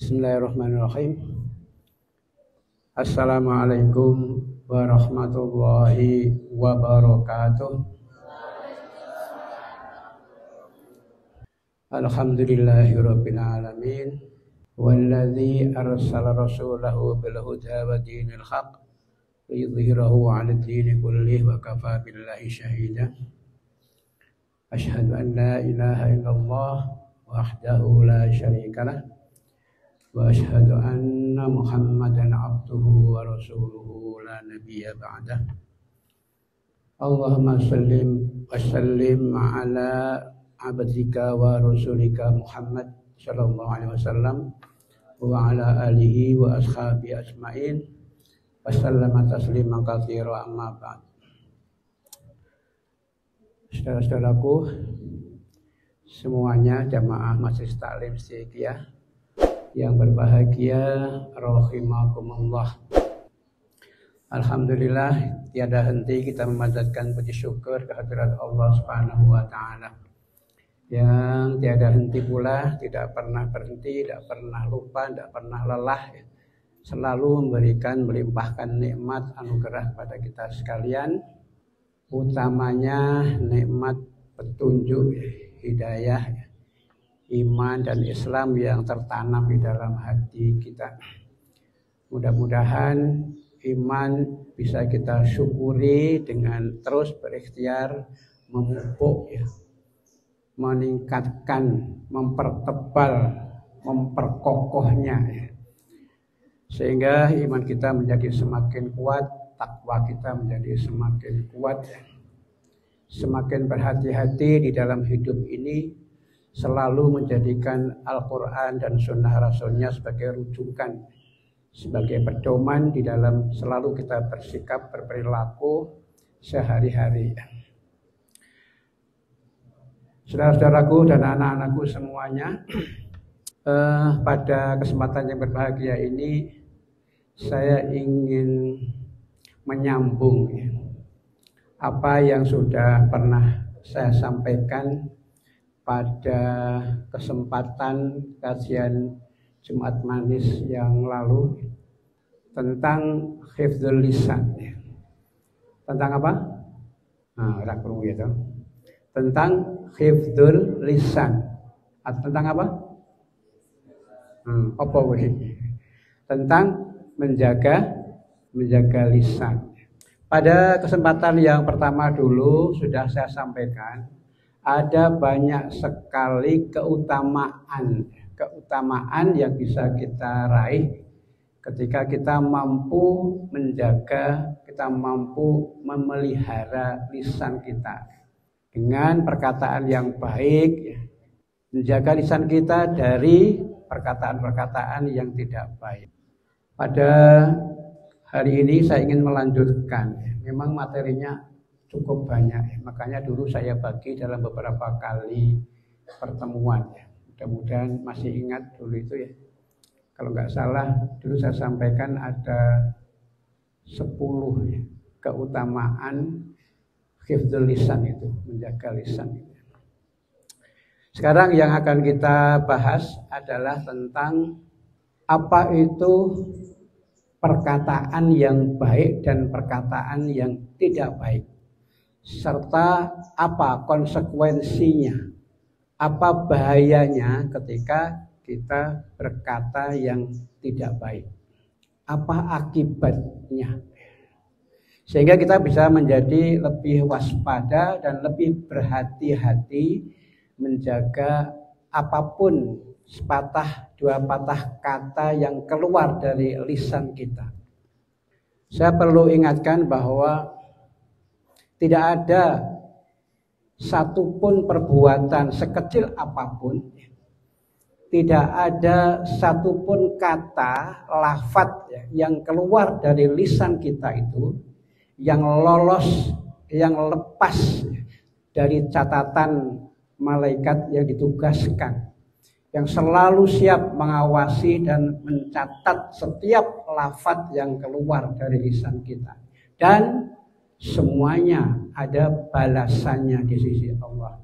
Bismillahirrahmanirrahim. Assalamualaikum warahmatullahi wabarakatuh. Alhamdulillahirabbil alamin. Walladzi arsala rasulahu bil huda wa dinil haqq liyudhhirahu 'alad dini kullih wa kafaa billahi shahida. Asyhadu an la ilaha illallah wahdahu la syarikalah wa asyhadu anna Muhammadan abduhu wa rasuluhu la nabiyya ba'dah. Allahumma sallim wa sallim ala abdika wa rasulika Muhammad sallallahu alaihi wasallam wa ala alihi wa ashabi ajmain wa sallama tasliman katsira, amma ba'd. Saudara-saudaraku semuanya, jamaah Majelis Taklim Siddiqiyah yang berbahagia, rahimakumullah. Alhamdulillah, tiada henti kita memanjatkan puji syukur kehadirat Allah Subhanahu wa taala. Yang tiada henti pula, tidak pernah berhenti, tidak pernah lupa, tidak pernah lelah, selalu memberikan, melimpahkan nikmat anugerah pada kita sekalian, utamanya nikmat petunjuk, hidayah, iman dan Islam yang tertanam di dalam hati kita. Mudah-mudahan iman bisa kita syukuri dengan terus berikhtiar memupuk, meningkatkan, mempertebal, memperkokohnya, sehingga iman kita menjadi semakin kuat, takwa kita menjadi semakin kuat, semakin berhati-hati di dalam hidup ini, selalu menjadikan Al-Quran dan Sunnah Rasulnya sebagai rujukan, sebagai pedoman di dalam selalu kita bersikap, berperilaku sehari-hari. Saudara-saudaraku dan anak-anakku semuanya, pada kesempatan yang berbahagia ini saya ingin menyambung apa yang sudah pernah saya sampaikan pada kesempatan kajian Jumat Manis yang lalu tentang hifdzul lisan. Tentang apa? Rakrung gitu. Tentang hifdzul lisan. Atau tentang apa? Apa wih? Tentang menjaga lisan. Pada kesempatan yang pertama dulu sudah saya sampaikan, ada banyak sekali keutamaan yang bisa kita raih ketika kita mampu menjaga, kita mampu memelihara lisan kita dengan perkataan yang baik, menjaga lisan kita dari perkataan-perkataan yang tidak baik. Pada hari ini saya ingin melanjutkan, memang materinya cukup banyak, makanya dulu saya bagi dalam beberapa kali pertemuan. Mudah-mudahan masih ingat dulu itu ya. Kalau nggak salah dulu saya sampaikan ada 10 keutamaan hifdzul lisan itu, menjaga lisan itu. Sekarang yang akan kita bahas adalah tentang apa itu perkataan yang baik dan perkataan yang tidak baik, serta apa konsekuensinya, apa bahayanya ketika kita berkata yang tidak baik, apa akibatnya, sehingga kita bisa menjadi lebih waspada dan lebih berhati-hati menjaga apapun sepatah dua patah kata yang keluar dari lisan kita. Saya perlu ingatkan bahwa tidak ada satupun perbuatan sekecil apapun, tidak ada satupun kata, lafaz yang keluar dari lisan kita itu yang lolos, yang lepas dari catatan malaikat yang ditugaskan, yang selalu siap mengawasi dan mencatat setiap lafaz yang keluar dari lisan kita. Dan semuanya ada balasannya di sisi Allah.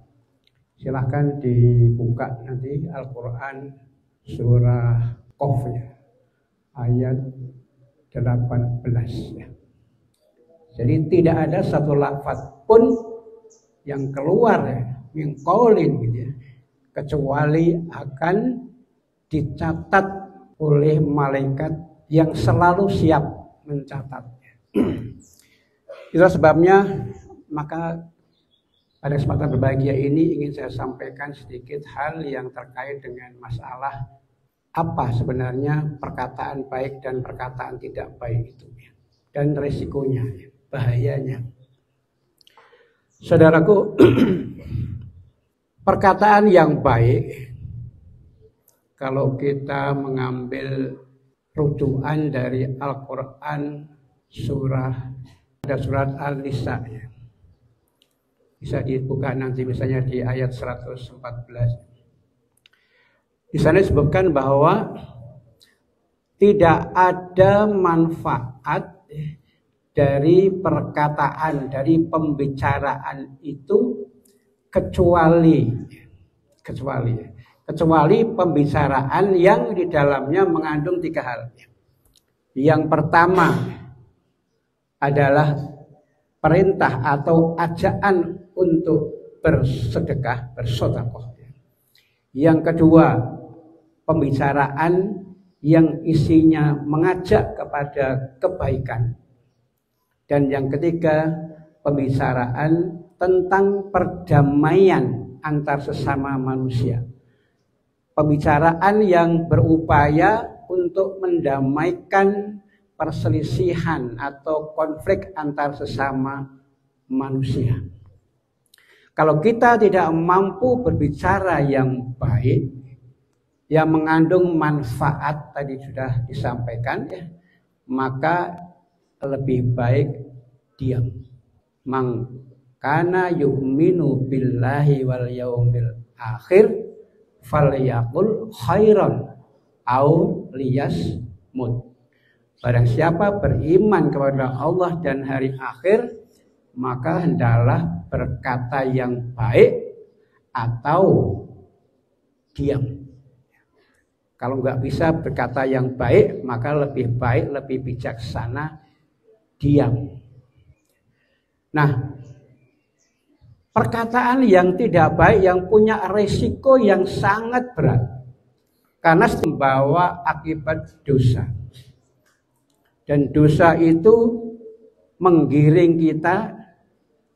Silahkan dibuka nanti Al-Quran surah Qaf ya, ayat 18 ya. Jadi tidak ada satu lafaz pun yang keluar ya, min qaulin gitu ya, kecuali akan dicatat oleh malaikat yang selalu siap mencatatnya. Itulah sebabnya maka pada kesempatan berbahagia ini ingin saya sampaikan sedikit hal yang terkait dengan masalah apa sebenarnya perkataan baik dan perkataan tidak baik itu ya, dan resikonya, bahayanya. Saudaraku, perkataan yang baik kalau kita mengambil rujukan dari Al-Quran ada surat Al-Nisa ya. Bisa dibuka nanti misalnya di ayat 114. Di sana disebutkan bahwa tidak ada manfaat dari perkataan, dari pembicaraan itu kecuali pembicaraan yang di dalamnya mengandung 3 hal. Yang pertama adalah perintah atau ajakan untuk bersedekah, bersedekah. Yang kedua, pembicaraan yang isinya mengajak kepada kebaikan. Dan yang ketiga, pembicaraan tentang perdamaian antar sesama manusia. Pembicaraan yang berupaya untuk mendamaikan perselisihan atau konflik antar sesama manusia. Kalau kita tidak mampu berbicara yang baik, yang mengandung manfaat tadi sudah disampaikan ya, maka lebih baik diam. Man kana yu'minu billahi wal yaumil akhir falyaqul khairan au liyasmut. Barang siapa beriman kepada Allah dan hari akhir, maka hendaklah berkata yang baik atau diam. Kalau nggak bisa berkata yang baik, maka lebih baik, lebih bijaksana diam. Nah, perkataan yang tidak baik yang punya resiko yang sangat berat karena membawa akibat dosa. Dan dosa itu menggiring kita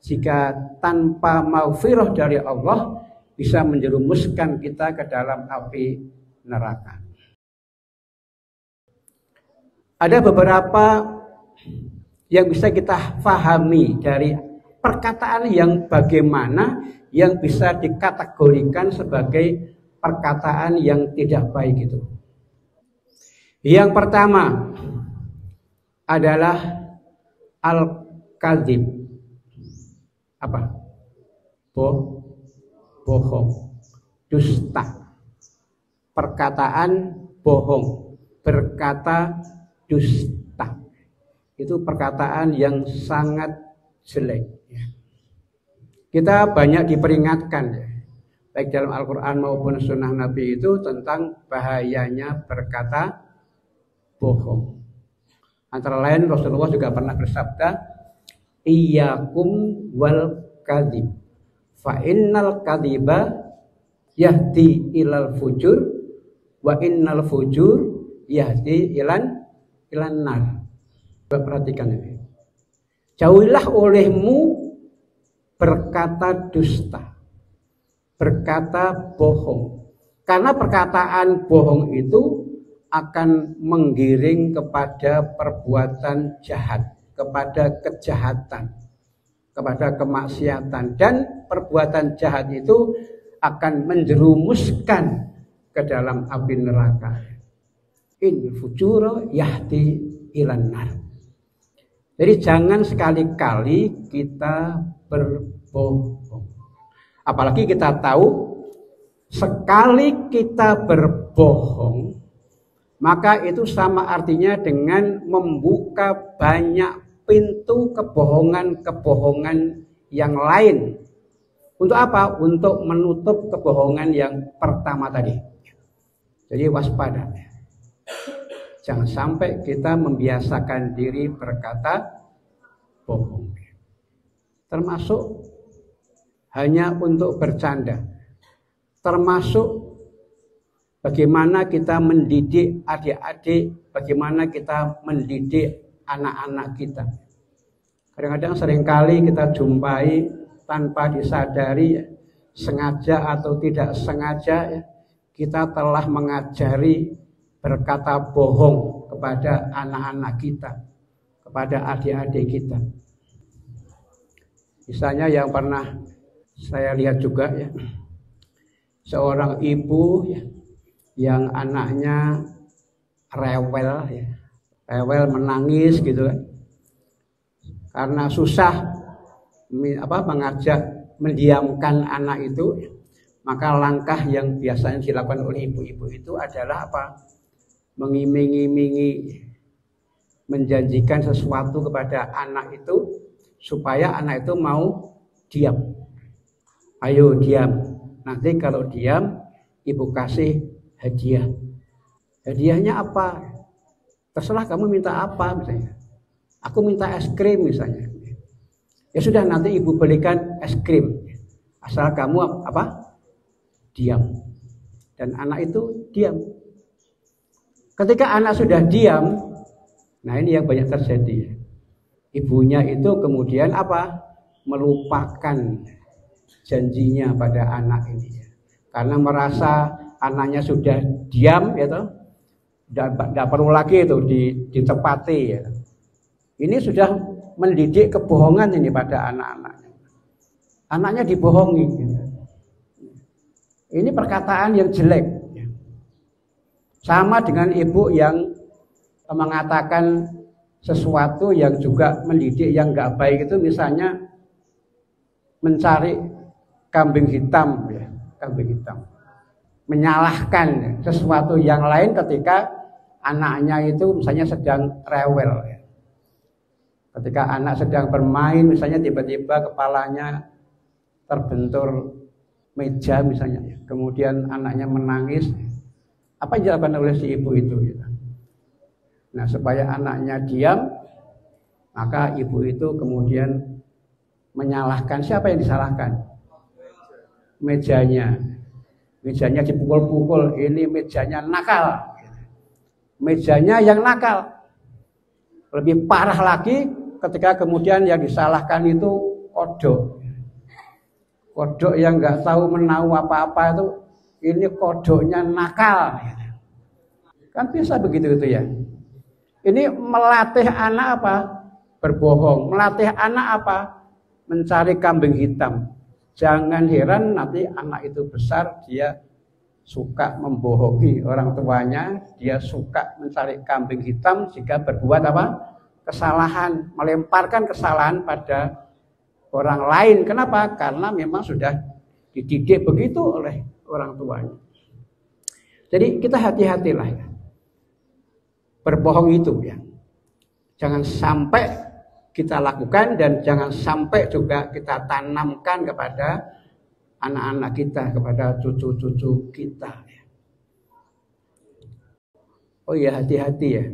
jika tanpa maghfirah dari Allah bisa menjerumuskan kita ke dalam api neraka. Ada beberapa yang bisa kita pahami dari perkataan yang bagaimana yang bisa dikategorikan sebagai perkataan yang tidak baik itu. Yang pertama adalah al-kadzib. Apa? Bohong, dusta. Perkataan bohong, berkata dusta. Itu perkataan yang sangat jelek. Kita banyak diperingatkan ya, baik dalam Al-Quran maupun Sunnah Nabi itu tentang bahayanya berkata bohong. Antara lain Rasulullah juga pernah bersabda, iyyakum wal kadzib, fa innal kadziba yahdi ilal fujur, wa innal fujur yahdi ilan nar. Perhatikan ini. Jauhilah olehmu berkata dusta, berkata bohong. Karena perkataan bohong itu akan menggiring kepada perbuatan jahat, kepada kejahatan, kepada kemaksiatan, dan perbuatan jahat itu akan menjerumuskan ke dalam api neraka. In fujuro yahdi ilan nar. Jadi jangan sekali-kali kita berbohong. Apalagi kita tahu sekali kita berbohong, maka itu sama artinya dengan membuka banyak pintu kebohongan-kebohongan yang lain. Untuk apa? Untuk menutup kebohongan yang pertama tadi. Jadi waspada. Jangan sampai kita membiasakan diri berkata bohong. Termasuk hanya untuk bercanda. Termasuk bagaimana kita mendidik adik-adik, bagaimana kita mendidik anak-anak kita. Kadang-kadang seringkali kita jumpai tanpa disadari, sengaja atau tidak sengaja, kita telah mengajari berkata bohong kepada anak-anak kita, kepada adik-adik kita. Misalnya yang pernah saya lihat juga ya, seorang ibu ya, yang anaknya rewel ya, rewel menangis gitu kan, karena susah mengajak mendiamkan anak itu, maka langkah yang biasanya dilakukan oleh ibu-ibu itu adalah apa? Mengiming-imingi, menjanjikan sesuatu kepada anak itu supaya anak itu mau diam. Ayo diam. Nanti kalau diam, ibu kasih hadiah. Hadiahnya apa? Terserah kamu minta apa misalnya. Aku minta es krim misalnya. Ya sudah, nanti ibu belikan es krim. Asal kamu apa? Diam. Dan anak itu diam. Ketika anak sudah diam, nah ini yang banyak terjadi. Ibunya itu kemudian apa? Melupakan janjinya pada anak ini. Karena merasa anaknya sudah diam, ya toh, tidak perlu lagi itu ditepati. Ya. Ini sudah mendidik kebohongan ini pada anak-anaknya. Anaknya dibohongi. Gitu. Ini perkataan yang jelek. Sama dengan ibu yang mengatakan sesuatu yang juga mendidik yang nggak baik itu, misalnya mencari kambing hitam, ya, kambing hitam, menyalahkan sesuatu yang lain ketika anaknya itu misalnya sedang rewel. Ya. Ketika anak sedang bermain, misalnya tiba-tiba kepalanya terbentur meja misalnya, ya. Kemudian anaknya menangis. Apa yang dilakukan oleh si ibu itu? Nah, supaya anaknya diam, maka ibu itu kemudian menyalahkan. Siapa yang disalahkan? Mejanya. Mejanya dipukul-pukul. Ini mejanya nakal. Mejanya yang nakal. Lebih parah lagi ketika kemudian yang disalahkan itu kodok. Kodok yang nggak tahu menahu apa-apa itu. Ini kodoknya nakal. Kan bisa begitu itu ya. Ini melatih anak apa? Berbohong. Melatih anak apa? Mencari kambing hitam. Jangan heran nanti anak itu besar, dia suka membohongi orang tuanya, dia suka mencari kambing hitam jika berbuat apa? Kesalahan, melemparkan kesalahan pada orang lain. Kenapa? Karena memang sudah dididik begitu oleh orang tuanya. Jadi kita hati-hatilah ya. Berbohong itu ya. Jangan sampai kita lakukan dan jangan sampai juga kita tanamkan kepada anak-anak kita, kepada cucu-cucu kita. Oh iya, hati-hati ya.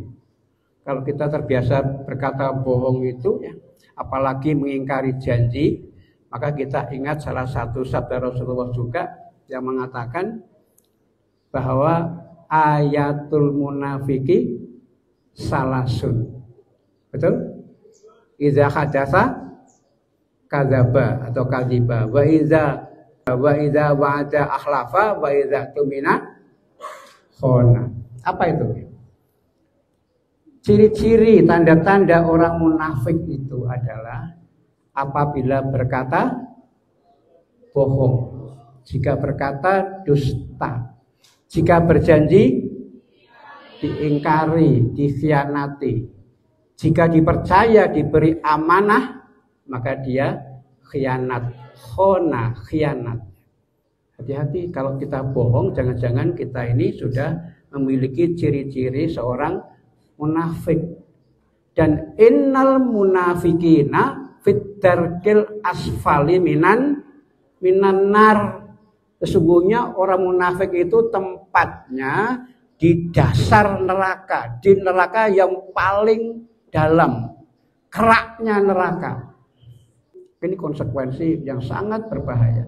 Kalau kita terbiasa berkata bohong itu ya, apalagi mengingkari janji, maka kita ingat salah satu sabda Rasulullah juga yang mengatakan bahwa ayatul munafiki salasun. Betul? Iza hadasa kadzaba atau kadziba, wa iza wa'ada akhlafa, wa iza tumina khona. Apa itu? Ciri-ciri tanda-tanda orang munafik itu adalah apabila berkata bohong, jika berkata dusta, jika berjanji diingkari, dikhianati, jika dipercaya diberi amanah maka dia khianat, khona, khianat. Hati-hati kalau kita bohong, jangan-jangan kita ini sudah memiliki ciri-ciri seorang munafik. Dan innal munafikina fit darkil asfali minan nar. Sesungguhnya orang munafik itu tempatnya di dasar neraka, di neraka yang paling dalam, keraknya neraka. Ini konsekuensi yang sangat berbahaya.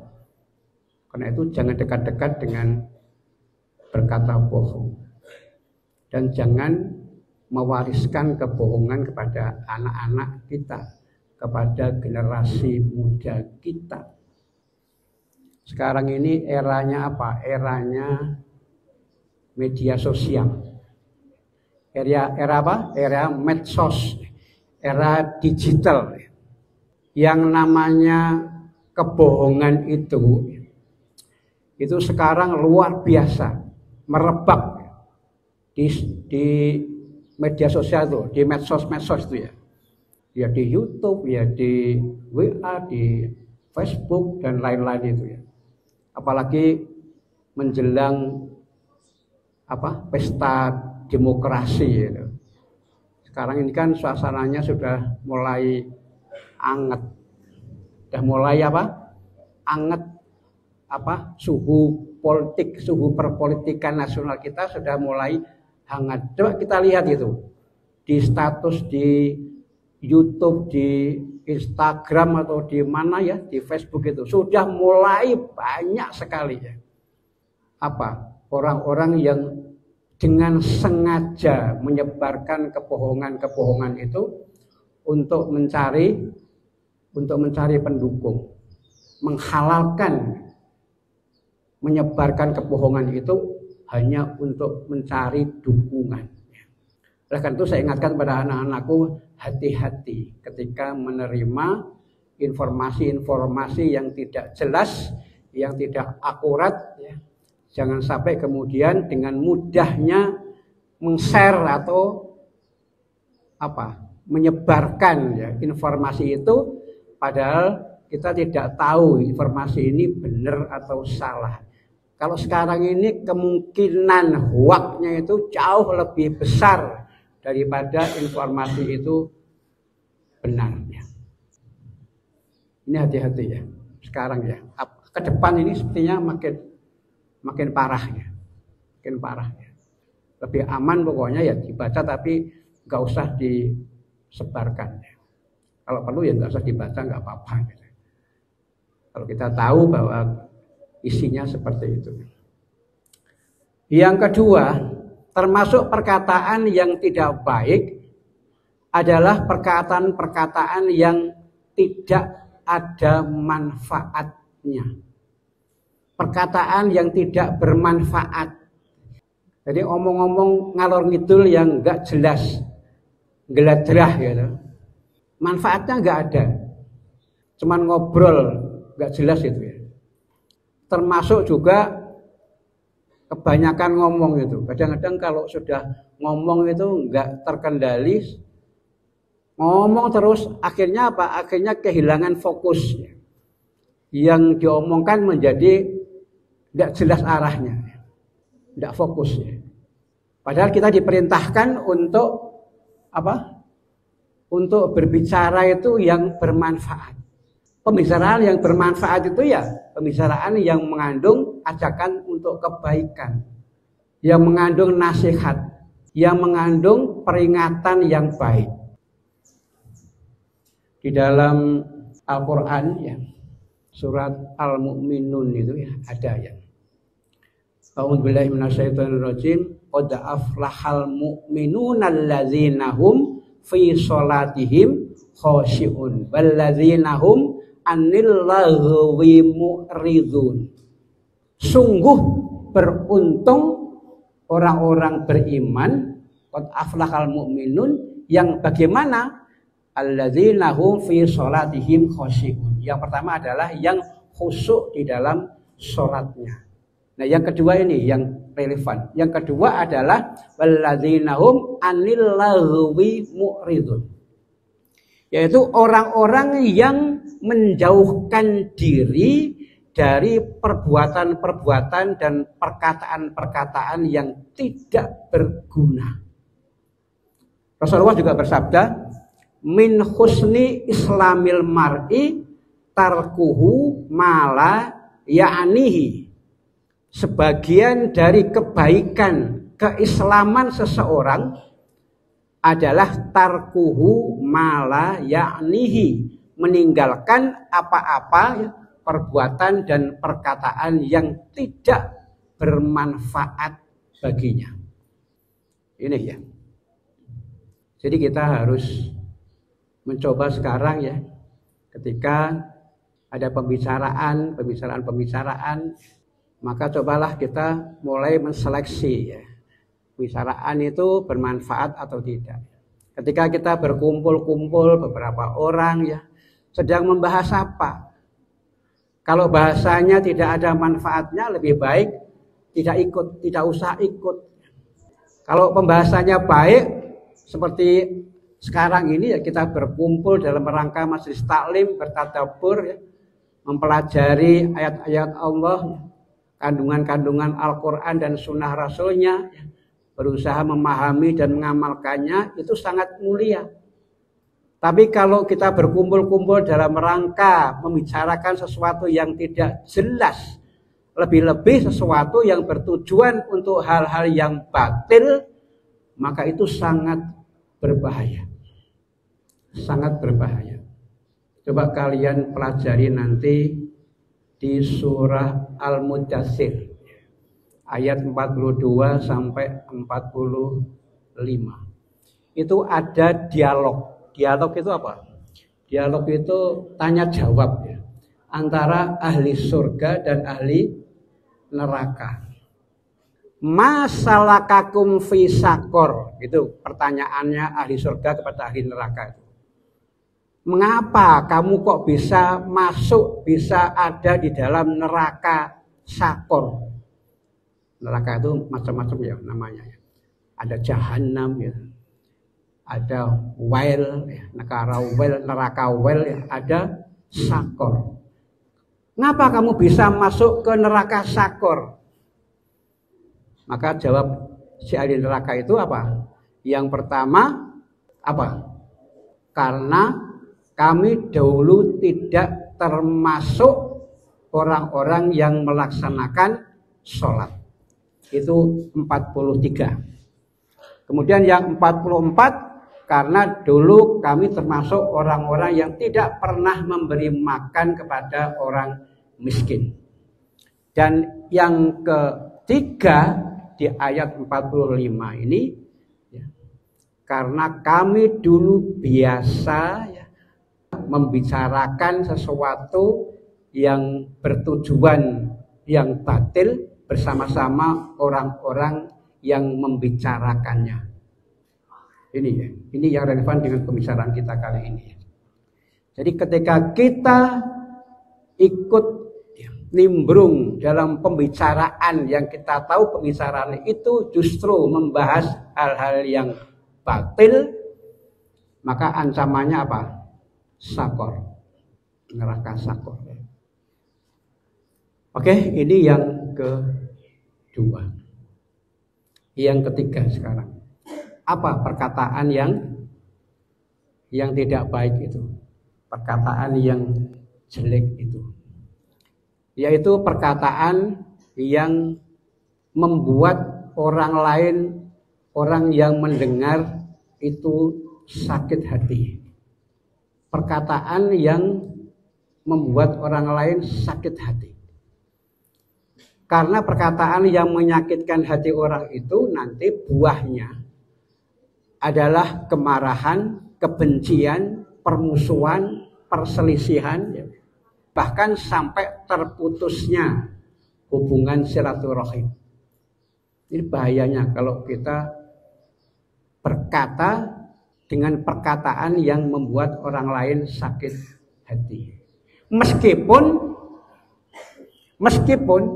Karena itu jangan dekat-dekat dengan berkata bohong. Dan jangan mewariskan kebohongan kepada anak-anak kita, kepada generasi muda kita. Sekarang ini eranya apa? Eranya media sosial. Era apa? Era medsos, era digital. Yang namanya kebohongan itu sekarang luar biasa, merebak di media sosial itu, di medsos itu ya. Ya di YouTube, ya di WA, di Facebook dan lain-lain itu ya. Apalagi menjelang pesta demokrasi gitu. Sekarang ini kan suasananya sudah mulai anget. Sudah mulai anget suhu politik, suhu perpolitikan nasional kita sudah mulai hangat. Coba kita lihat itu. Di status di YouTube, di Instagram atau di mana ya, di Facebook itu sudah mulai banyak sekali ya. Orang-orang yang dengan sengaja menyebarkan kebohongan-kebohongan itu untuk mencari pendukung, menghalalkan menyebarkan kebohongan itu hanya untuk mencari dukungan. Oleh karena itu saya ingatkan pada anak-anakku, hati-hati ketika menerima informasi-informasi yang tidak jelas, yang tidak akurat ya. Jangan sampai kemudian dengan mudahnya meng-share atau menyebarkan ya, informasi itu, padahal kita tidak tahu informasi ini benar atau salah. Kalau sekarang ini kemungkinan hoaxnya itu jauh lebih besar daripada informasi itu benar ya. Ini hati-hati ya. Sekarang ya, ke depan ini sepertinya makin parah ya. Makin parah ya. Lebih aman pokoknya ya dibaca tapi nggak usah disebarkan ya. Kalau perlu ya nggak usah dibaca, nggak apa-apa gitu. Kalau kita tahu bahwa isinya seperti itu. Yang kedua, termasuk perkataan yang tidak baik adalah perkataan-perkataan yang tidak ada manfaatnya. Perkataan yang tidak bermanfaat. Jadi omong-omong ngalor ngidul yang nggak jelas, geladrah gitu. Manfaatnya nggak ada. Cuman ngobrol nggak jelas itu ya. Termasuk juga kebanyakan ngomong itu. Kadang-kadang kalau sudah ngomong itu nggak terkendali, ngomong terus akhirnya apa? Akhirnya kehilangan fokus. Yang diomongkan menjadi tidak jelas arahnya, tidak fokus. Padahal kita diperintahkan untuk Untuk berbicara itu yang bermanfaat. Pembicaraan yang bermanfaat itu ya pembicaraan yang mengandung ajakan untuk kebaikan, yang mengandung nasihat, yang mengandung peringatan yang baik. Di dalam Al-Quran ya, surat Al-Mu'minun itu ya ada ya. A'udzubillahi minasyaitonirrajim. Qad aflahal mu'minuna alladzina hum fi sholatihim khoshi'un walladzina hum anil laghwi mu'ridun. Sungguh beruntung orang-orang beriman, qad aflahal mu'minun, yang bagaimana alladzina hum fi sholatihim khoshi'un. Yang pertama adalah yang khusyuk di dalam sholatnya. Nah, yang kedua ini yang relevan. Yang kedua adalah walladzina hum anil laghwi mu'ridun. Yaitu orang-orang yang menjauhkan diri dari perbuatan-perbuatan dan perkataan-perkataan yang tidak berguna. Rasulullah juga bersabda, min husni islamil mar'i tarkuhu mala ya'nihi. Sebagian dari kebaikan keislaman seseorang adalah tarkuhu mala ya'nihi, meninggalkan apa-apa perbuatan dan perkataan yang tidak bermanfaat baginya. Ini ya. Jadi kita harus mencoba sekarang ya, ketika ada pembicaraan, maka cobalah kita mulai menseleksi ya. Pembicaraan itu bermanfaat atau tidak. Ketika kita berkumpul-kumpul beberapa orang ya, sedang membahas apa? Kalau bahasanya tidak ada manfaatnya, lebih baik tidak ikut, tidak usah ikut. Kalau pembahasannya baik, seperti sekarang ini ya, kita berkumpul dalam rangka majelis taklim, bertadabbur ya, mempelajari ayat-ayat Allah, kandungan-kandungan Al-Quran dan Sunnah Rasulnya, berusaha memahami dan mengamalkannya, itu sangat mulia. Tapi kalau kita berkumpul-kumpul dalam rangka membicarakan sesuatu yang tidak jelas, lebih-lebih sesuatu yang bertujuan untuk hal-hal yang batil, maka itu sangat berbahaya. Sangat berbahaya. Coba kalian pelajari nanti di surah Al-Mudaththir ayat 42 sampai 45. Itu ada dialog. Dialog itu apa? Dialog itu tanya jawab ya, antara ahli surga dan ahli neraka. Masalakakum fi sakor, itu pertanyaannya ahli surga kepada ahli neraka. Mengapa kamu kok bisa masuk, bisa ada di dalam neraka sakor? Neraka itu macam-macam ya namanya. Ada jahanam ya, ada wail, ya, neraka wail, ya, ada sakor. Ngapa kamu bisa masuk ke neraka sakor? Maka jawab si ahli neraka itu apa? Yang pertama apa? Karena kami dahulu tidak termasuk orang-orang yang melaksanakan sholat. Itu 43. Kemudian yang 44, karena dulu kami termasuk orang-orang yang tidak pernah memberi makan kepada orang miskin. Dan yang ketiga di ayat 45 ini ya, karena kami dulu biasa ya, membicarakan sesuatu yang bertujuan yang batil bersama-sama orang-orang yang membicarakannya. Ini ya, ini yang relevan dengan pembicaraan kita kali ini. Jadi ketika kita ikut nimbrung dalam pembicaraan yang kita tahu pembicaraan itu justru membahas hal-hal yang batil, maka ancamannya apa? Sakor, neraka sakor. Oke, ini yang kedua. Yang ketiga sekarang, apa perkataan yang tidak baik itu? Perkataan yang jelek itu, yaitu perkataan yang membuat orang lain, orang yang mendengar itu sakit hati. Perkataan yang membuat orang lain sakit hati. Karena perkataan yang menyakitkan hati orang itu nanti buahnya adalah kemarahan, kebencian, permusuhan, perselisihan, bahkan sampai terputusnya hubungan silaturahim. Ini bahayanya kalau kita berkata dengan perkataan yang membuat orang lain sakit hati. Meskipun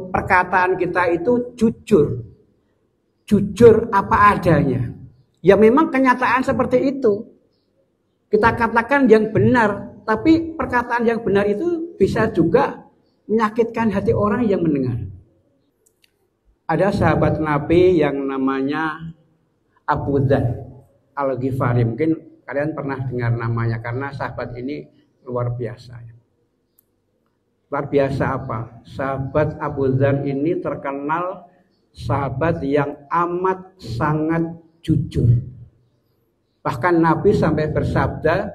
perkataan kita itu jujur apa adanya. Ya memang kenyataan seperti itu. Kita katakan yang benar, tapi perkataan yang benar itu bisa juga menyakitkan hati orang yang mendengar. Ada sahabat Nabi yang namanya Abu Dzar Al-Ghifari. Mungkin kalian pernah dengar namanya karena sahabat ini luar biasa. Luar biasa apa? Sahabat Abu Dzar ini terkenal sahabat yang amat sangat jujur. Bahkan Nabi sampai bersabda,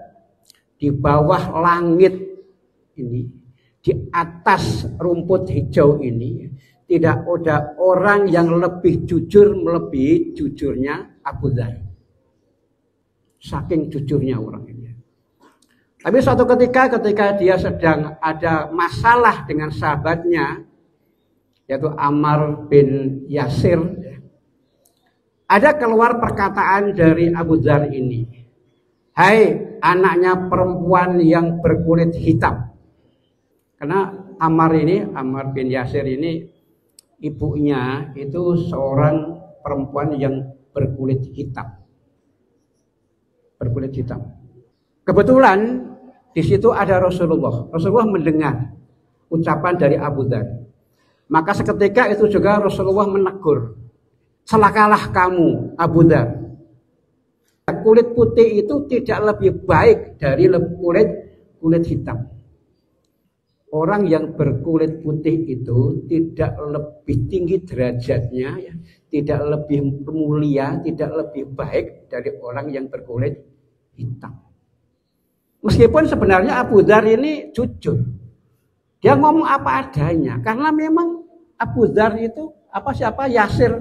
di bawah langit ini, di atas rumput hijau ini, tidak ada orang yang lebih jujur melebihi jujurnya Abu Dzar. Saking jujurnya orang ini. Tapi suatu ketika dia sedang ada masalah dengan sahabatnya, yaitu Ammar bin Yasir, ada keluar perkataan dari Abu Dzar ini, "Hai anaknya perempuan yang berkulit hitam." Karena Ammar bin Yasir ini, ibunya itu seorang perempuan yang berkulit hitam. Berkulit hitam. Kebetulan di situ ada Rasulullah. Rasulullah mendengar ucapan dari Abu Dzar. Maka seketika itu juga Rasulullah menegur, "Celakalah kamu, Abu Dzar. Kulit putih itu tidak lebih baik dari kulit hitam. Orang yang berkulit putih itu tidak lebih tinggi derajatnya, ya, tidak lebih mulia, tidak lebih baik dari orang yang berkulit hitam." Meskipun sebenarnya Abu Dzar ini jujur, dia ngomong apa adanya, karena memang Abu Dzar itu Yasir,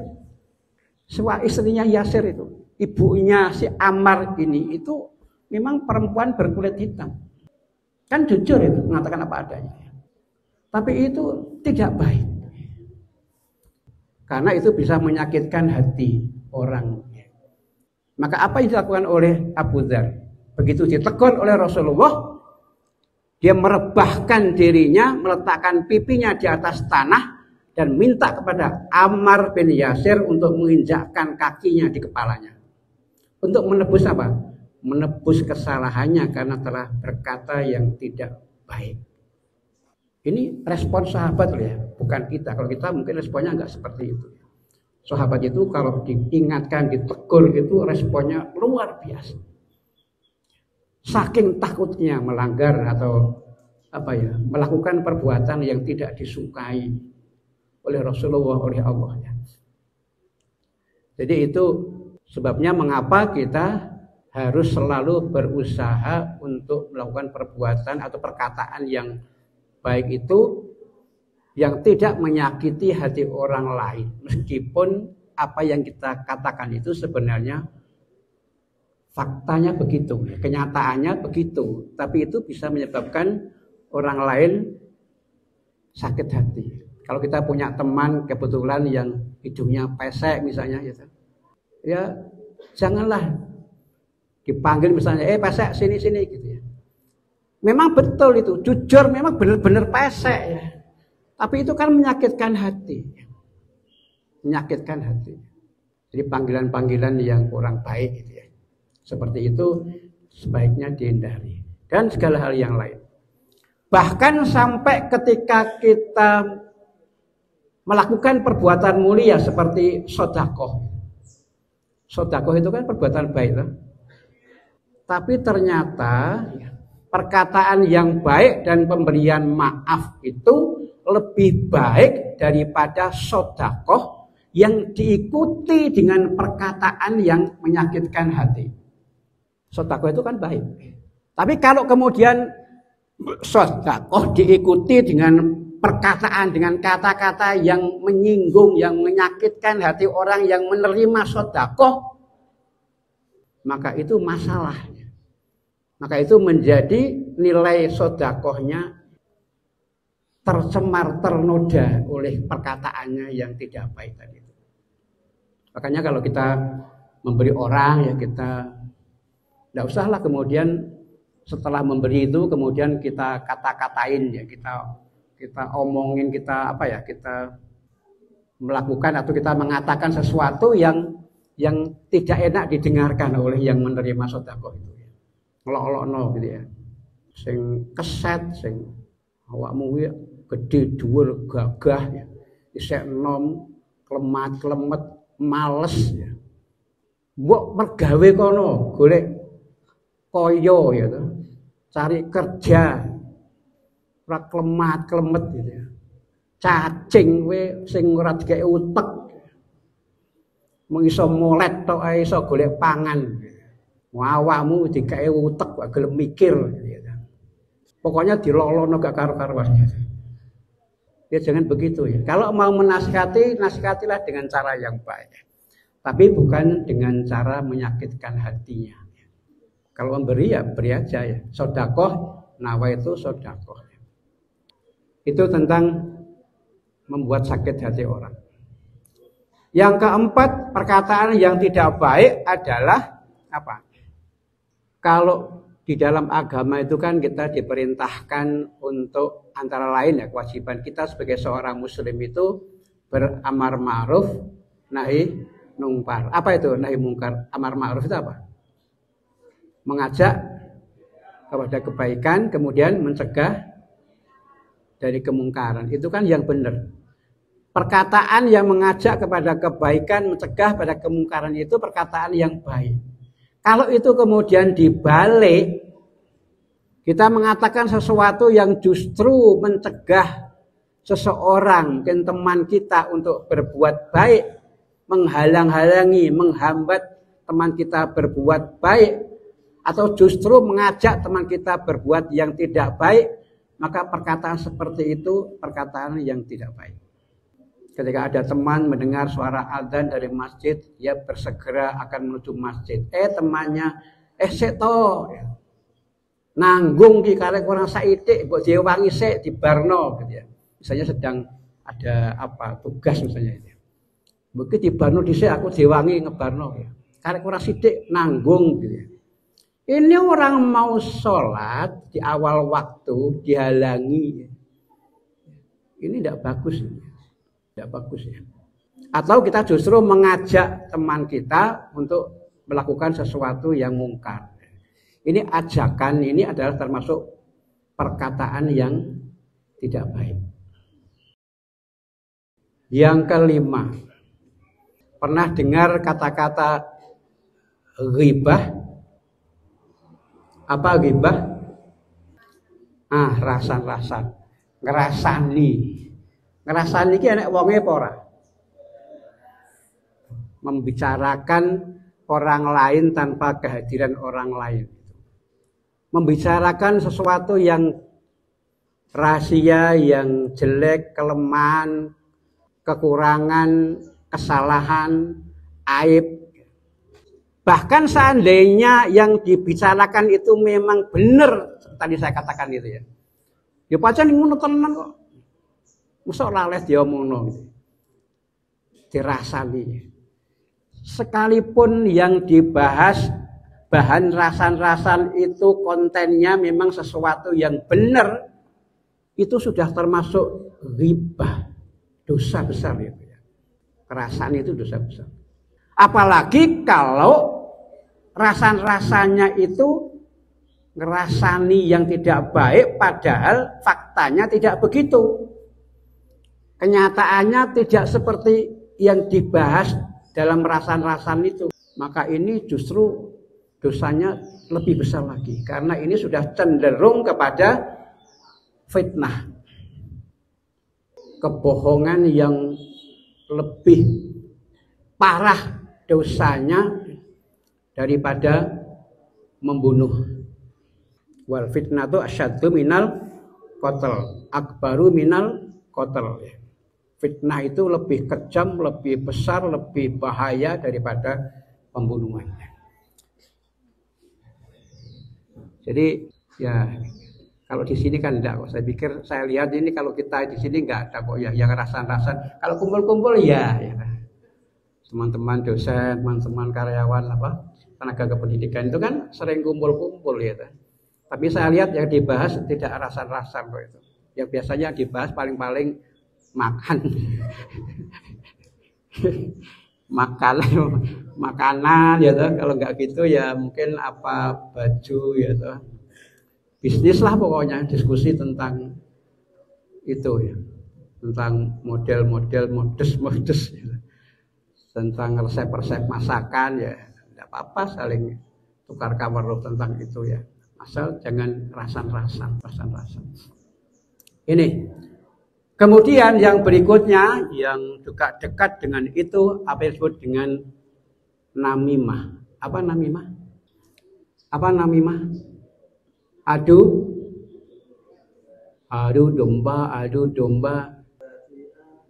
istrinya Yasir itu, ibunya si Ammar ini itu memang perempuan berkulit hitam, kan jujur itu mengatakan apa adanya. Tapi itu tidak baik, karena itu bisa menyakitkan hati orang. Maka apa yang dilakukan oleh Abu Dzar? Begitu ditegur oleh Rasulullah, dia merebahkan dirinya, meletakkan pipinya di atas tanah dan minta kepada Ammar bin Yasir untuk menginjakkan kakinya di kepalanya. Untuk menebus apa? Menebus kesalahannya karena telah berkata yang tidak baik. Ini respon sahabat loh ya, bukan kita. Kalau kita mungkin responnya enggak seperti itu. Sahabat itu kalau diingatkan, ditegur itu responnya luar biasa. Saking takutnya melanggar atau melakukan perbuatan yang tidak disukai oleh Rasulullah, oleh Allah. Jadi itu sebabnya mengapa kita harus selalu berusaha untuk melakukan perbuatan atau perkataan yang baik itu yang tidak menyakiti hati orang lain, meskipun apa yang kita katakan itu sebenarnya faktanya begitu, kenyataannya begitu, tapi itu bisa menyebabkan orang lain sakit hati. Kalau kita punya teman kebetulan yang hidungnya pesek misalnya, ya janganlah dipanggil misalnya, pesek sini gitu ya. Memang betul itu, jujur memang benar-benar pesek ya. Tapi itu kan menyakitkan hati. Menyakitkan hati. Jadi panggilan-panggilan yang kurang baik gitu ya. Seperti itu sebaiknya dihindari. Dan segala hal yang lain. Bahkan sampai ketika kita melakukan perbuatan mulia seperti sedekah. Sedekah itu kan perbuatan baik, kan? Tapi ternyata perkataan yang baik dan pemberian maaf itu lebih baik daripada sedekah yang diikuti dengan perkataan yang menyakitkan hati. Sedekah itu kan baik. Tapi kalau kemudian sedekah diikuti dengan perkataan, dengan kata-kata yang menyinggung, yang menyakitkan hati orang yang menerima sedekah, maka itu masalah. Maka itu menjadi nilai sedekahnya tercemar, ternoda oleh perkataannya yang tidak baik tadi. Makanya kalau kita memberi orang, ya kita tidak usahlah kemudian setelah memberi itu kemudian kita kata-katain, ya kita omongin, kita melakukan atau kita mengatakan sesuatu yang tidak enak didengarkan oleh yang menerima sedekah itu. Ngelok-ngelokno gitu ya. Sing keset, sing awakmu kuwi gedhe dhuwur gagah ya. Isek enom, klemat-klemet, males ya. Mbok mergawe kono, golek kaya ya to. Cari kerja. Ora klemat-klemet gitu ya. Cacing kowe sing ora dikek utek. Mung iso molet tok ae iso golek pangan. Awakmu dikae utek gak gelem mikir. Pokoknya dilolono gak karu-karuan. Ya jangan begitu ya. Kalau mau menasihati, nasihatilah dengan cara yang baik. Tapi bukan dengan cara menyakitkan hatinya. Kalau memberi ya beri aja ya. Sodakoh, nawa itu sodakoh. Itu tentang membuat sakit hati orang. Yang keempat, perkataan yang tidak baik adalah apa? Kalau di dalam agama itu kan kita diperintahkan untuk antara lain ya kewajiban kita sebagai seorang muslim itu beramar ma'ruf nahi mungkar. Apa itu nahi mungkar? Amar ma'ruf itu apa? Mengajak kepada kebaikan, kemudian mencegah dari kemungkaran. Itu kan yang benar. Perkataan yang mengajak kepada kebaikan, mencegah pada kemungkaran itu perkataan yang baik. Kalau itu kemudian dibalik, kita mengatakan sesuatu yang justru mencegah seseorang, mungkin teman kita untuk berbuat baik, menghalang-halangi, menghambat teman kita berbuat baik, atau justru mengajak teman kita berbuat yang tidak baik, maka perkataan seperti itu perkataan yang tidak baik. Ketika ada teman mendengar suara adzan dari masjid, dia bersegera akan menuju masjid. Temannya, seto, nanggung ki karek orang saitik, mbok diwangi sik di barno, gitu ya. Misalnya sedang ada apa tugas misalnya itu. Mbok di barno dhisik aku diwangi ngebarno, ya. Karek orang sidik nanggung, gitu ya. Ini orang mau sholat di awal waktu dihalangi, ini tidak bagus. Tidak bagus ya. Atau kita justru mengajak teman kita untuk melakukan sesuatu yang mungkar. Ini ajakan, ini adalah termasuk perkataan yang tidak baik. Yang kelima, pernah dengar kata-kata ghibah? Apa ghibah? Rasan-rasan, ngerasani. Ngerasani iki enek wonge apa ora? Membicarakan orang lain tanpa kehadiran orang lain. Membicarakan sesuatu yang rahasia, yang jelek, kelemahan, kekurangan, kesalahan, aib. Bahkan seandainya yang dibicarakan itu memang benar, tadi saya katakan itu ya. Ya pancen ngono tenan kok. Mosok lales diomongno. Dirasani. Sekalipun yang dibahas bahan rasan-rasan itu kontennya memang sesuatu yang benar, itu sudah termasuk ghibah, dosa besar ya. Kerasan itu dosa besar. Apalagi kalau rasan-rasanya itu ngerasani yang tidak baik, padahal faktanya tidak begitu. Kenyataannya tidak seperti yang dibahas dalam rasan-rasan itu. Maka ini justru dosanya lebih besar lagi. Karena ini sudah cenderung kepada fitnah. Kebohongan yang lebih parah dosanya daripada membunuh. Wal fitnatu asyaddu minal qatl, akbaru minal qatl. Fitnah itu lebih kejam, lebih besar, lebih bahaya daripada pembunuhan. Jadi ya kalau di sini kan enggak kok. Saya lihat ini kalau kita di sini enggak ada kok ya yang rasan-rasan. Kalau kumpul-kumpul ya. Teman-teman dosen, teman-teman karyawan tenaga kependidikan itu kan sering kumpul-kumpul ya. Tapi saya lihat yang dibahas tidak rasan-rasan kok itu. Yang biasanya dibahas paling-paling makanan ya toh. Kalau nggak gitu ya mungkin baju ya toh. Bisnis lah pokoknya, diskusi tentang itu ya, tentang model-model modus ya. Tentang resep-resep masakan ya, tidak apa-apa saling tukar kabar tentang itu ya, asal jangan rasan-rasan. Ini kemudian yang berikutnya yang juga dekat dengan itu apa yang disebut dengan namimah. Apa namimah? Apa namimah? Adu domba,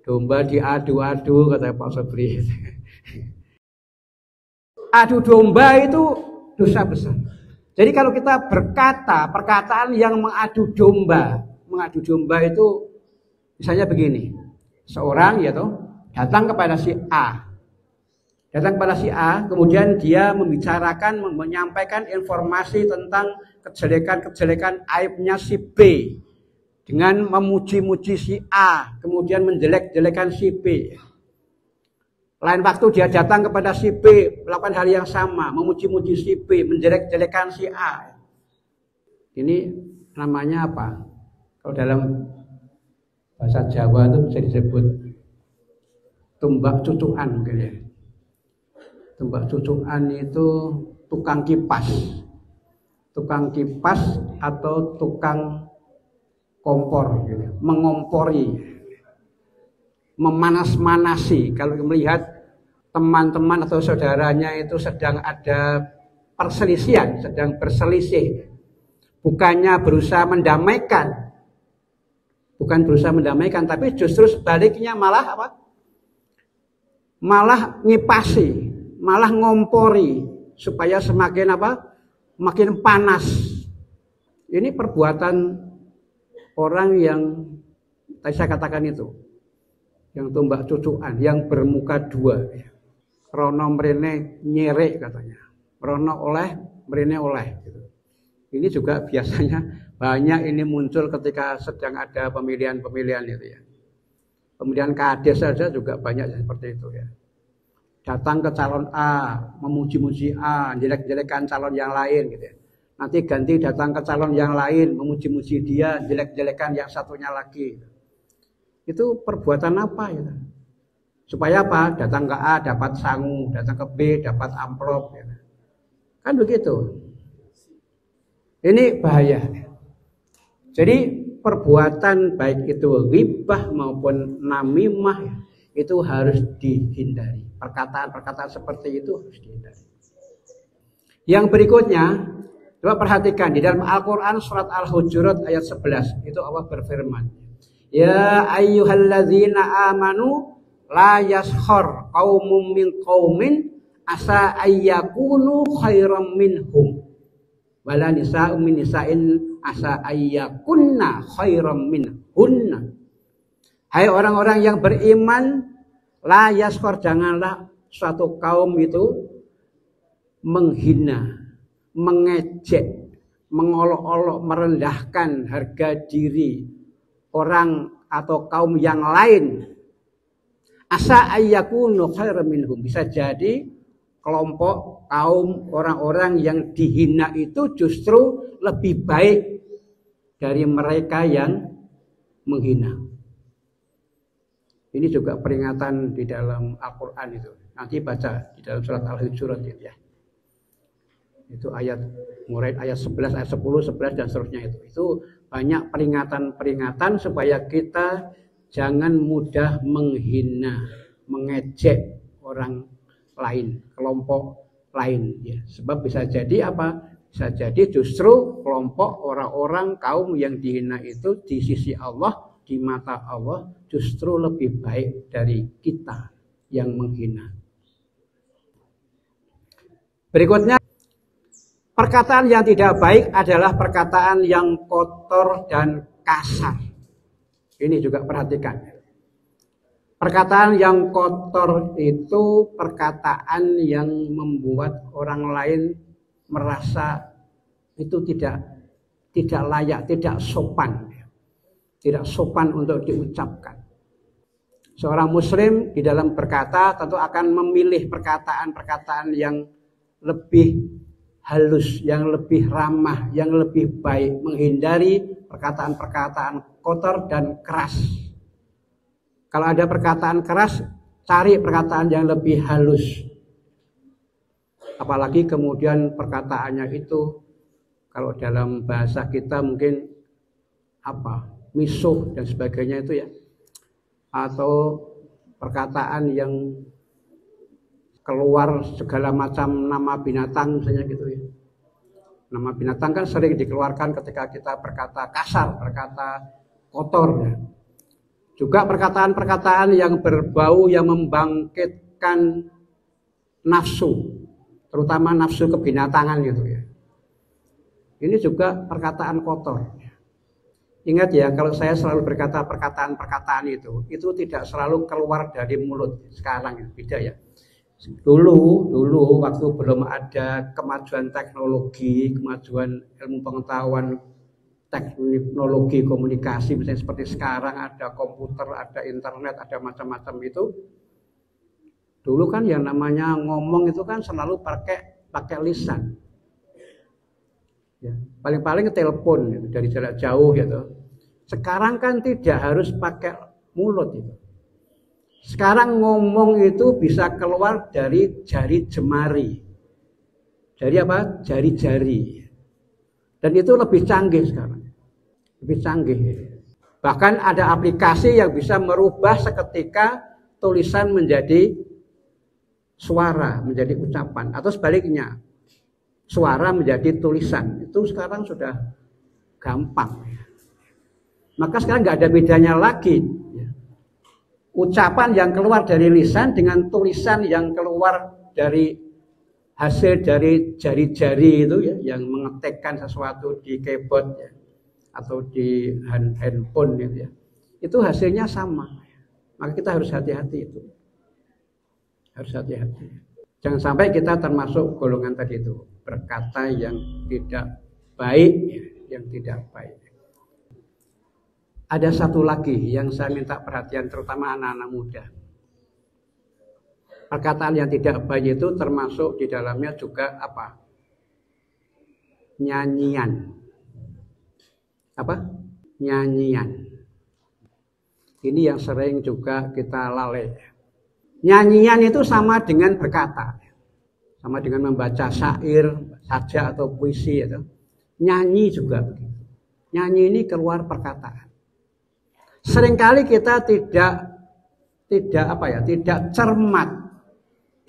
domba diadu-adu kata Pak Sobri. Adu domba itu dosa besar. Jadi kalau kita berkata perkataan yang mengadu domba itu misalnya begini, seorang ya toh datang kepada si A, kemudian dia membicarakan, menyampaikan informasi tentang kejelekan aibnya si B dengan memuji-muji si A, kemudian menjelek-jelekan si B. Lain waktu dia datang kepada si B, melakukan hal yang sama, memuji-muji si B, menjelek-jelekan si A. Ini namanya apa? Kalau dalam bahasa Jawa itu bisa disebut tumbak cucukan mungkin ya. Tumbak cucukan itu tukang kipas. Tukang kipas atau tukang kompor gitu. Mengompori, memanas-manasi. Kalau melihat teman-teman atau saudaranya itu sedang ada perselisihan, sedang berselisih, bukannya berusaha mendamaikan, tapi justru sebaliknya malah apa? Malah ngipasi, malah ngompori supaya semakin apa? Makin panas. Ini perbuatan orang yang tadi saya katakan itu, yang tumbak cucukan, yang bermuka dua. Rono mrene nyerek katanya, rono oleh mrene oleh. Gitu. Ini juga biasanya banyak ini muncul ketika sedang ada pemilihan itu ya. Pemilihan kades saja juga banyak seperti itu ya. Datang ke calon A, memuji-muji A, jelek-jelekan calon yang lain gitu ya. Nanti ganti datang ke calon yang lain, memuji-muji dia, jelek-jelekan yang satunya lagi. Itu perbuatan apa ya? Supaya apa? Datang ke A dapat sangu, datang ke B dapat amplop. Ya. Kan begitu. Ini bahaya. Jadi perbuatan baik itu ghibah maupun namimah itu harus dihindari. Perkataan-perkataan seperti itu harus dihindari. Yang berikutnya, coba perhatikan di dalam Al-Quran surat Al-Hujurat ayat 11 itu Allah berfirman, ya ayyuhalladzina amanu la yaskhar qaumum min qaumin asa ayyakunu khairam minhum wala nisa'un min nisa'in asa ayyakunna khairam minhunna. Hai orang-orang yang beriman, la yaskhar, janganlah suatu kaum itu menghina, mengejek, mengolok-olok, merendahkan harga diri orang atau kaum yang lain. Asa ayyakunu khairan minhum, bisa jadi kelompok kaum orang-orang yang dihina itu justru lebih baik dari mereka yang menghina. Ini juga peringatan di dalam Al-Quran itu. Nanti baca di dalam surat Al-Hujurat itu ya. Itu mulai ayat 11, ayat 10, 11 dan seterusnya itu. Itu banyak peringatan-peringatan supaya kita jangan mudah menghina, mengejek orang lain, kelompok lain ya. Sebab bisa jadi apa? Bisa jadi justru kelompok orang-orang kaum yang dihina itu di sisi Allah, di mata Allah justru lebih baik dari kita yang menghina. Berikutnya, perkataan yang tidak baik adalah perkataan yang kotor dan kasar. Ini juga perhatikan. Perkataan yang kotor itu perkataan yang membuat orang lain merasa itu tidak layak, tidak sopan. Tidak sopan untuk diucapkan. Seorang muslim di dalam berkata tentu akan memilih perkataan-perkataan yang lebih halus, yang lebih ramah, yang lebih baik, menghindari perkataan-perkataan kotor dan keras. Kalau ada perkataan keras, cari perkataan yang lebih halus. Apalagi kemudian perkataannya itu kalau dalam bahasa kita mungkin apa? Misuh dan sebagainya itu ya. Atau perkataan yang keluar segala macam nama binatang misalnya gitu ya. Nama binatang kan sering dikeluarkan ketika kita berkata kasar, berkata kotor ya. Juga perkataan-perkataan yang berbau yang membangkitkan nafsu, terutama nafsu kebinatangan gitu ya. Ini juga perkataan kotor. Ingat ya, kalau saya selalu berkata perkataan-perkataan itu tidak selalu keluar dari mulut. Sekarang ya, beda ya. Dulu waktu belum ada kemajuan teknologi, kemajuan ilmu pengetahuan, teknologi komunikasi, misalnya seperti sekarang ada komputer, ada internet, ada macam-macam itu. Dulu kan yang namanya ngomong itu kan selalu pakai lisan. Ya, paling-paling telepon gitu, dari jarak jauh gitu. Sekarang kan tidak harus pakai mulut itu. Sekarang ngomong itu bisa keluar dari jari jemari. Dari apa? Jari-jari. Dan itu lebih canggih sekarang. Lebih canggih. Bahkan ada aplikasi yang bisa merubah seketika tulisan menjadi suara, menjadi ucapan. Atau sebaliknya, suara menjadi tulisan. Itu sekarang sudah gampang. Maka sekarang nggak ada bedanya lagi. Ucapan yang keluar dari lisan dengan tulisan yang keluar dari hasil dari jari-jari itu ya, yang mengetikkan sesuatu di keyboard ya, atau di handphone gitu ya. Itu hasilnya sama. Maka kita harus hati-hati itu. Harus hati-hati. Jangan sampai kita termasuk golongan tadi itu, berkata yang tidak baik, yang tidak baik. Ada satu lagi yang saya minta perhatian terutama anak-anak muda. Perkataan yang tidak baik itu termasuk di dalamnya juga apa? Nyanyian. Apa? Nyanyian. Ini yang sering juga kita lalai. Nyanyian itu sama dengan berkata. Sama dengan membaca syair saja atau puisi itu. Nyanyi juga begitu. Nyanyi ini keluar perkataan. Seringkali kita tidak cermat,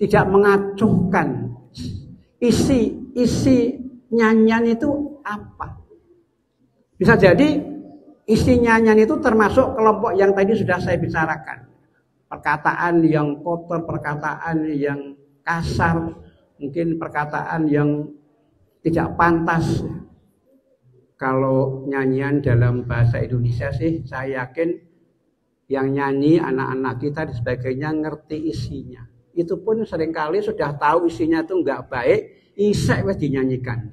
tidak mengacuhkan isi nyanyian itu apa. Bisa jadi isi nyanyian itu termasuk kelompok yang tadi sudah saya bicarakan. Perkataan yang kotor, perkataan yang kasar, mungkin perkataan yang tidak pantas. Kalau nyanyian dalam bahasa Indonesia sih saya yakin yang nyanyi anak-anak kita dan sebagainya ngerti isinya. Itu pun seringkali sudah tahu isinya itu enggak baik, isek wis dinyanyikan.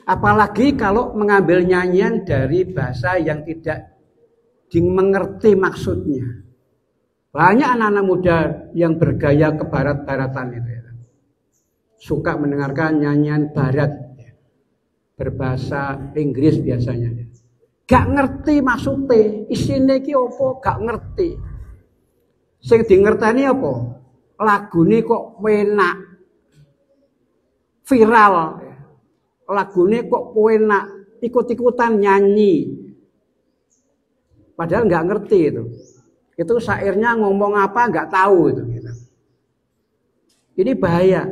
Apalagi kalau mengambil nyanyian dari bahasa yang tidak dimengerti maksudnya. Banyak anak-anak muda yang bergaya kebarat-baratan itu ya. Suka mendengarkan nyanyian barat. Berbahasa Inggris biasanya. Gak ngerti maksudnya, isine iki apa gak ngerti. Sing dingerteni apa? Lagune kok enak. Viral. Lagune kok enak, ikut-ikutan nyanyi. Padahal gak ngerti itu. Itu syairnya ngomong apa gak tahu itu gitu. Ini bahaya.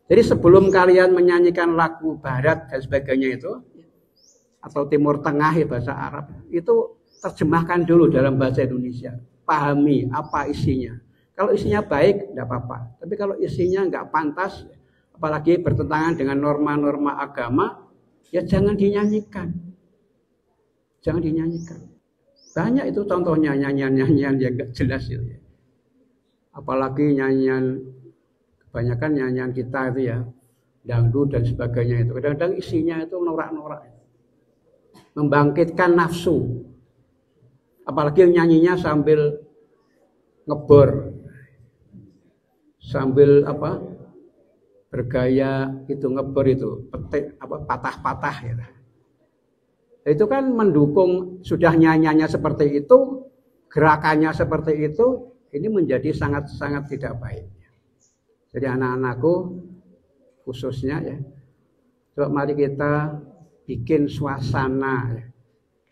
Jadi sebelum kalian menyanyikan lagu barat dan sebagainya itu, atau Timur Tengah ya bahasa Arab, itu terjemahkan dulu dalam bahasa Indonesia. Pahami apa isinya. Kalau isinya baik, tidak apa-apa. Tapi kalau isinya nggak pantas, apalagi bertentangan dengan norma-norma agama, ya jangan dinyanyikan. Jangan dinyanyikan. Banyak itu contohnya nyanyian-nyanyian yang nggak jelas itu. Apalagi nyanyian kebanyakan nyanyian kita itu ya, dangdut dan sebagainya itu. Kadang-kadang isinya itu norak-norak. Membangkitkan nafsu. Apalagi nyanyinya sambil ngebor. Sambil apa? Bergaya itu ngebor itu, petik apa patah-patah ya. Itu kan mendukung sudah nyanyiannya seperti itu, gerakannya seperti itu, ini menjadi sangat-sangat tidak baik. Jadi anak-anakku khususnya ya, coba mari kita bikin suasana ya.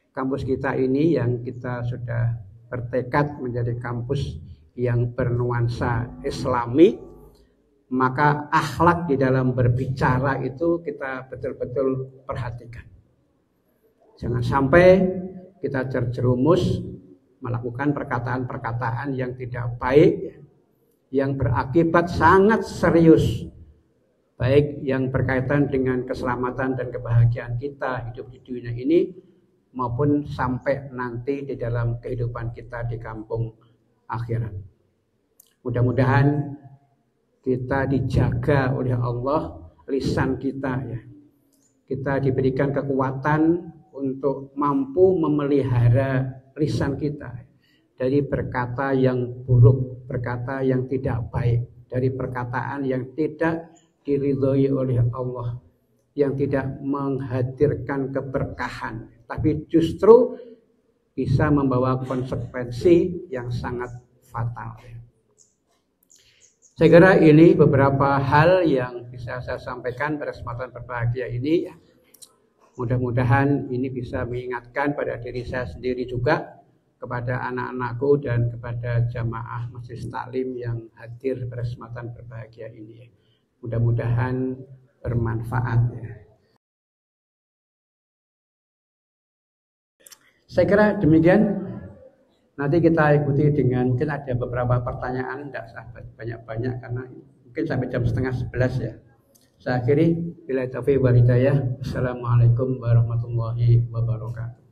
Kampus kita ini yang kita sudah bertekad menjadi kampus yang bernuansa Islami, maka akhlak di dalam berbicara itu kita betul-betul perhatikan. Jangan sampai kita terjerumus melakukan perkataan-perkataan yang tidak baik, yang berakibat sangat serius, baik yang berkaitan dengan keselamatan dan kebahagiaan kita hidup di dunia ini, maupun sampai nanti di dalam kehidupan kita di kampung akhirat. Mudah-mudahan kita dijaga oleh Allah lisan kita ya. Kita diberikan kekuatan untuk mampu memelihara lisan kita dari berkata yang buruk, berkata yang tidak baik, dari perkataan yang tidak diridhoi oleh Allah, yang tidak menghadirkan keberkahan, tapi justru bisa membawa konsekuensi yang sangat fatal. Saya kira ini beberapa hal yang bisa saya sampaikan pada kesempatan berbahagia ini. Mudah-mudahan ini bisa mengingatkan pada diri saya sendiri juga, kepada anak-anakku dan kepada jamaah Majelis Taklim yang hadir pada kesempatan berbahagia ini. Mudah-mudahan bermanfaat ya. Saya kira demikian. Nanti kita ikuti dengan, mungkin ada beberapa pertanyaan, tidak usah banyak-banyak karena mungkin sampai jam 10:30 ya. Saya akhiri, bila taufiq wal hidayah. Assalamualaikum warahmatullahi wabarakatuh.